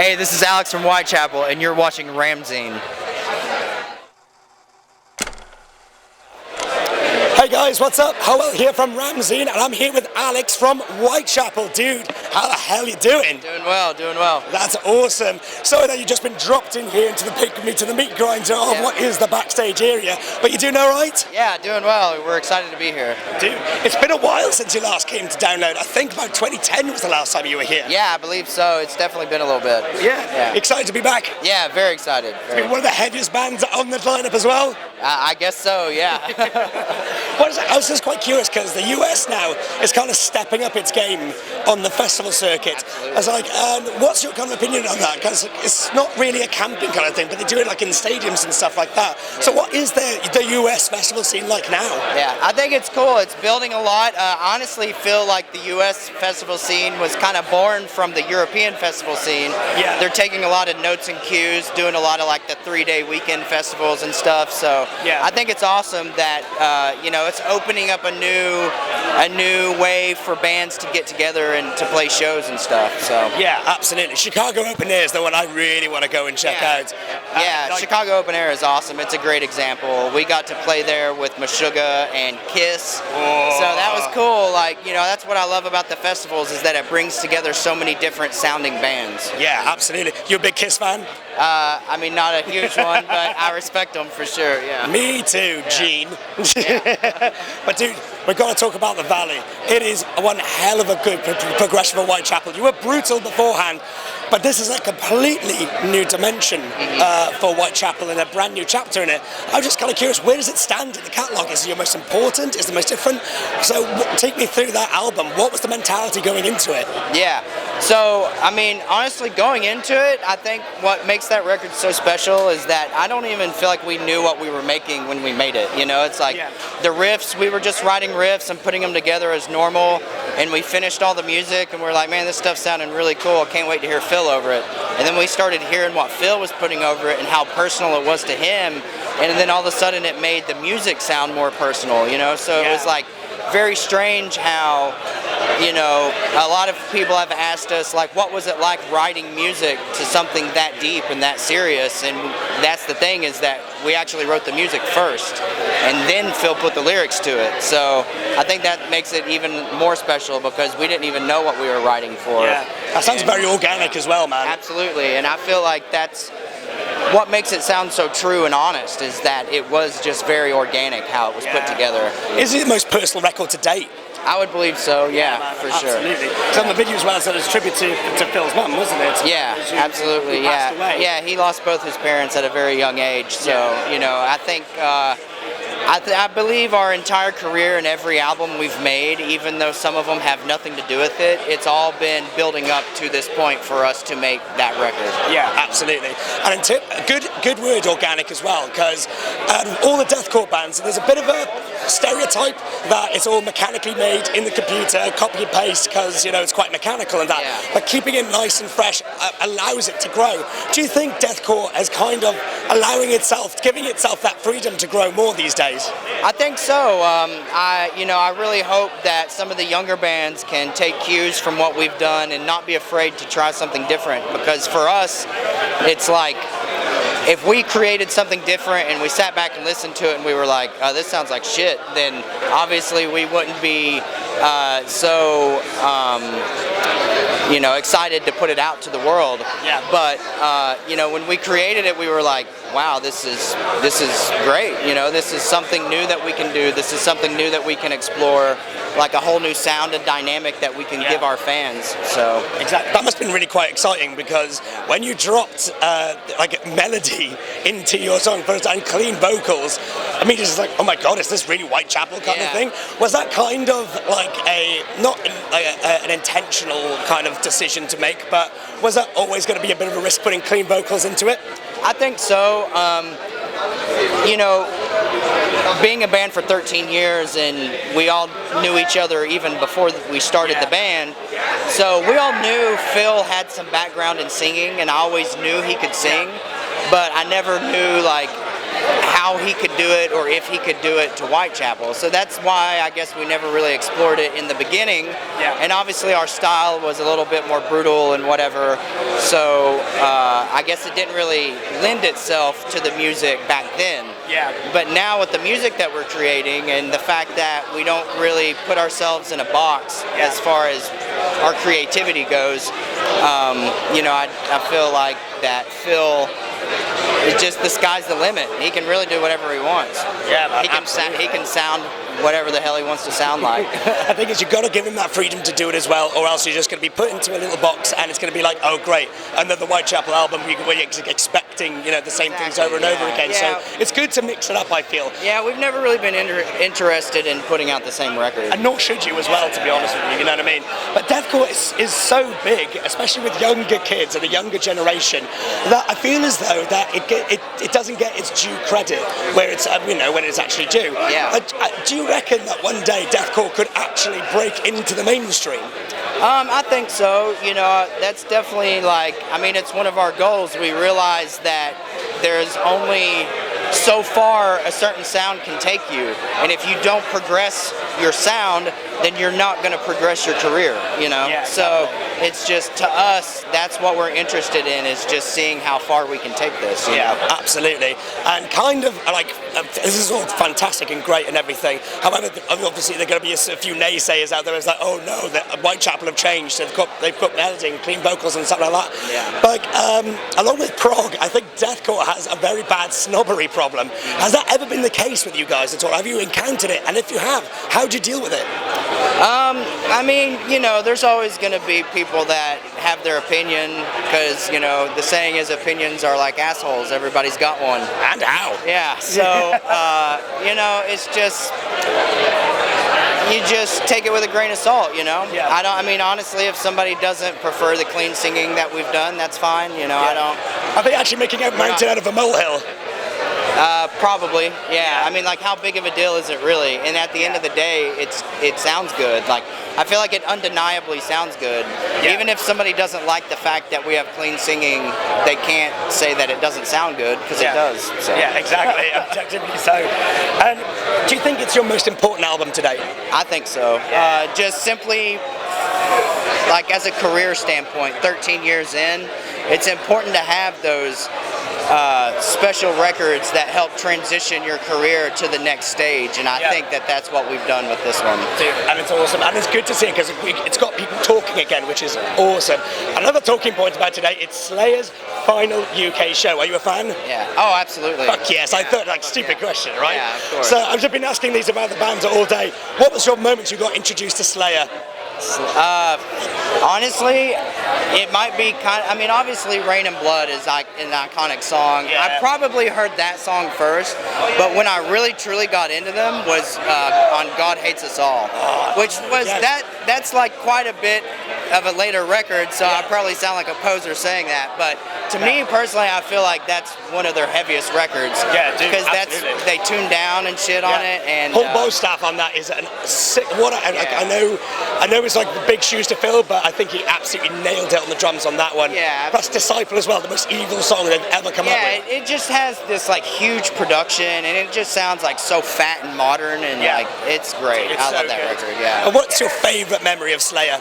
Hey, this is Alex from Whitechapel, and you're watching Ramzine. Hey guys, what's up? Howell here from Ramzine, and I'm here with Alex from Whitechapel. Dude, how the hell you doing? Doing well, doing well. That's awesome. So that you've just been dropped in here into the meat grinder of what is the backstage area. But you doing all right? Yeah, doing well. We're excited to be here. Dude, it's been a while since you last came to download. I think about 2010 was the last time you were here. Yeah, I believe so. It's definitely been a little bit. Yeah. Excited to be back? Yeah, very excited. One of the heaviest bands on the lineup as well? I guess so, yeah. I was just quite curious because the US now is kind of stepping up its game on the festival circuit. Absolutely. I was like, what's your kind of opinion on that? Because it's not really a camping kind of thing, but they do it like in stadiums and stuff like that. Yeah. So what is the US festival scene like now? Yeah, I think it's cool. It's building a lot. Honestly, feel like the US festival scene was kind of born from the European festival scene. Yeah. They're taking a lot of notes and cues, doing a lot of like the 3-day weekend festivals and stuff. So yeah. I think it's awesome that it's opening up a new way for bands to get together and to play shows and stuff. So yeah, absolutely. Chicago Open Air is the one I really want to go and check out. Yeah, Chicago Open Air is awesome. It's a great example. We got to play there with Meshuggah and Kiss. Oh. So that was cool. Like, that's what I love about the festivals is that it brings together so many different sounding bands. Yeah, absolutely. You a big Kiss fan? I mean, not a huge one, but I respect them for sure, yeah. Me too, Gene. Yeah. But dude, we've got to talk about the Valley. It is one hell of a good progression for Whitechapel. You were brutal beforehand, but this is a completely new dimension for Whitechapel and a brand new chapter in it. I'm just kind of curious, where does it stand in the catalogue? Is it your most important? Is it the most different? So take me through that album. What was the mentality going into it? Yeah, so I mean, honestly, going into it, I think what makes that record so special is that I don't even feel like we knew what we were making when we made it. It's like the riffs, we were just writing riffs and putting them together as normal, and we finished all the music and we're like, man, this stuff's sounding really cool. I can't wait to hear Phil over it. And then we started hearing what Phil was putting over it and how personal it was to him, and then all of a sudden it made the music sound more personal, so it was like very strange how a lot of people have asked us, like, what was it like writing music to something that deep and that serious? And that's the thing, is that we actually wrote the music first, and then Phil put the lyrics to it. So I think that makes it even more special because we didn't even know what we were writing for. Yeah, that sounds very organic as well, man. Absolutely, and I feel like that's what makes it sound so true and honest, is that it was just very organic how it was put together. Is it the most personal record to date? I would believe so, for sure. Absolutely. It's on the video as well, so it's a tribute to Phil's mum, wasn't it? Yeah, absolutely, yeah, he lost both his parents at a very young age, so, I think, I believe our entire career and every album we've made, even though some of them have nothing to do with it, it's all been building up to this point for us to make that record. Yeah, absolutely. And good word, organic as well, because all the deathcore bands, there's a bit of a stereotype that it's all mechanically made in the computer, copy and paste, because it's quite mechanical and that. Yeah. But keeping it nice and fresh allows it to grow. Do you think deathcore is kind of giving itself that freedom to grow more these days? I think so. I really hope that some of the younger bands can take cues from what we've done and not be afraid to try something different, because for us, it's like, if we created something different and we sat back and listened to it and we were like, oh, this sounds like shit, then obviously we wouldn't be so excited to put it out to the world. Yeah. But when we created it, we were like, wow, this is great. This is something new that we can do. This is something new that we can explore, like a whole new sound and dynamic that we can give our fans. So exactly, that must have been really quite exciting, because when you dropped like melody into your song first and clean vocals, I mean, it's just like, oh my god, is this really Whitechapel kind of thing? Was that kind of like an intentional kind of decision to make, but was that always going to be a bit of a risk putting clean vocals into it? I think so. Being a band for 13 years, and we all knew each other even before we started the band, so we all knew Phil had some background in singing, and I always knew he could sing, but I never knew, like, how he could do it or if he could do it to Whitechapel. So that's why I guess we never really explored it in the beginning. Yeah. And obviously our style was a little bit more brutal and whatever. So I guess it didn't really lend itself to the music back then. Yeah. But now with the music that we're creating and the fact that we don't really put ourselves in a box as far as our creativity goes, I feel like that Phil, it's just the sky's the limit. He can really do whatever he wants. Yeah, man, he can sound whatever the hell he wants to sound like. I think you've got to give him that freedom to do it as well, or else you're just going to be put into a little box and it's going to be like, oh great, another Whitechapel album where you're expecting the same things over and over again. Yeah. So it's good to mix it up, I feel. Yeah, we've never really been interested in putting out the same record. And nor should you as well, to be honest with you know what I mean? But deathcore is so big, especially with younger kids and the younger generation, that I feel as though that it doesn't get its due credit where it's when it's actually due. Yeah. Do you reckon that one day deathcore could actually break into the mainstream? I think so. That's definitely it's one of our goals. We realize that there's only so far a certain sound can take you, and if you don't progress your sound, then you're not going to progress your career. Yeah, so it's just, to us, that's what we're interested in, is just seeing how far we can take this. Yeah, absolutely. And kind of this is all fantastic and great and everything. However, obviously there are going to be a few naysayers out there. It's like, oh no, that Whitechapel have changed. They've got editing, clean vocals and stuff like that. Yeah. But along with prog, I think deathcore has a very bad snobbery problem. Has that ever been the case with you guys at all? Have you encountered it? And if you have, how do you deal with it? There's always going to be people that have their opinion, because, the saying is opinions are like assholes. Everybody's got one. And how? Yeah, so, it's just, you just take it with a grain of salt, Yeah. Honestly, if somebody doesn't prefer the clean singing that we've done, that's fine, Are they actually making a mountain out of a molehill? Probably, yeah. How big of a deal is it really? And at the end of the day, it sounds good. I feel like it undeniably sounds good. Yeah. Even if somebody doesn't like the fact that we have clean singing, they can't say that it doesn't sound good, because it does. So. Yeah, exactly. Objectively so. And do you think it's your most important album to date? I think so. Just simply, as a career standpoint, 13 years in, it's important to have those special records that help transition your career to the next stage, and I think that that's what we've done with this one. And it's awesome, and it's good to see, because it's got people talking again, which is awesome. Another talking point about today, it's Slayer's final UK show. Are you a fan? Yeah. Oh, absolutely. Fuck yes. Yeah. I thought, stupid question, right? Yeah, of course. So I've just been asking these about the bands all day. What was your moment you got introduced to Slayer? Honestly, it might be obviously Rain and Blood is like an iconic song. Yeah. I probably heard that song first, but when I really truly got into them was on God Hates Us All, which was that's like quite a bit of a later record, so I probably sound like a poser saying that, but to me personally, I feel like that's one of their heaviest records. Yeah, dude, because they tune down and shit on it, and Paul Bostaph on that is a sick. I know it's like the big shoes to fill, but I think he absolutely nailed it on the drums on that one. Yeah. Plus Disciple as well, the most evil song they've ever come up with. Yeah, it just has this huge production, and it just sounds so fat and modern, and it's great. I love that record. Yeah. And what's your favourite memory of Slayer?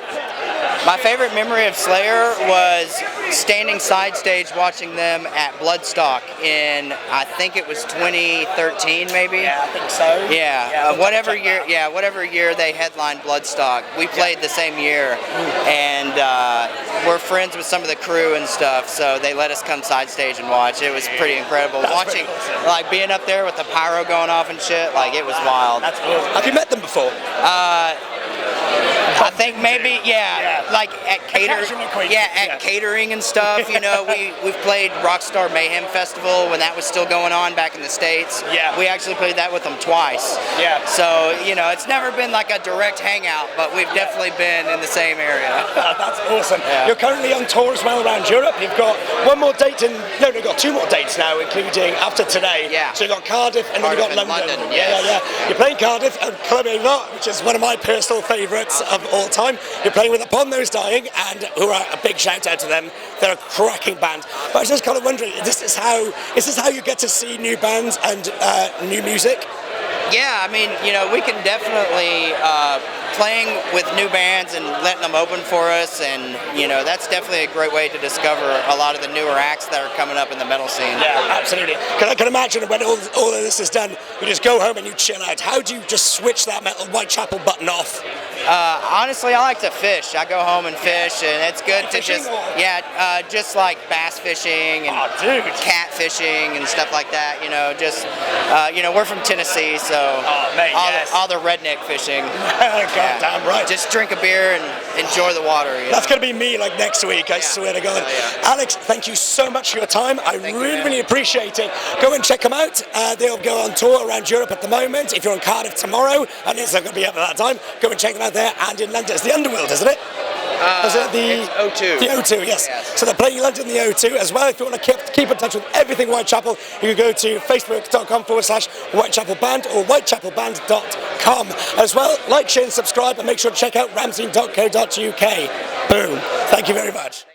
My favorite memory of Slayer was standing side stage watching them at Bloodstock in, I think it was 2013 maybe. Yeah, I think so. Yeah, whatever year they headlined Bloodstock. We played the same year, and we're friends with some of the crew and stuff, so they let us come side stage and watch. It was pretty incredible. Watching, being up there with the pyro going off and shit, it was wild. That's awesome. Have you met them before? I think maybe, at catering and stuff. We've played Rockstar Mayhem Festival when that was still going on back in the States. Yeah. We actually played that with them twice. Yeah. So, it's never been a direct hangout, but we've definitely been in the same area. That's awesome. Yeah. You're currently on tour as well around Europe. You've got one more date you've got two more dates now, including after today. Yeah. So you've got Cardiff and then you've got London. Yes. Yeah. You're playing Cardiff and Club A Lot, which is one of my personal favourites of all time. You're playing with Upon Those Dying, and who are a big shout out to them. They're a cracking band. But I was just kind of wondering, is this how you get to see new bands and new music? Yeah, I mean, you know, we can definitely playing with new bands and letting them open for us, and you know, that's definitely a great way to discover a lot of the newer acts that are coming up in the metal scene. Yeah, absolutely. I can imagine when all of this is done, you just go home and you chill out. How do you just switch that metal Whitechapel button off? Honestly, I like to fish. I go home and fish, and it's good to fishing, just just like bass fishing and cat fishing and stuff like that. You know, just you know, we're from Tennessee, so all the redneck fishing. Goddamn right. Just drink a beer and enjoy the water. That's going to be me like next week, I swear to God. Alex, thank you so much for your time. I really appreciate it. Go and check them out. They'll go on tour around Europe at the moment. If you're in Cardiff tomorrow, and it's not going to be up at that time, go and check them out there. And in London, it's the Underworld, isn't it? Is it it's O2. The O2, yes. So they're playing in London, the O2 as well. If you want to keep in touch with everything Whitechapel, you can go to facebook.com/Whitechapel Band or whitechapelband.com. As well, like, share and subscribe, and make sure to check out ramsey.co.uk. Boom. Thank you very much.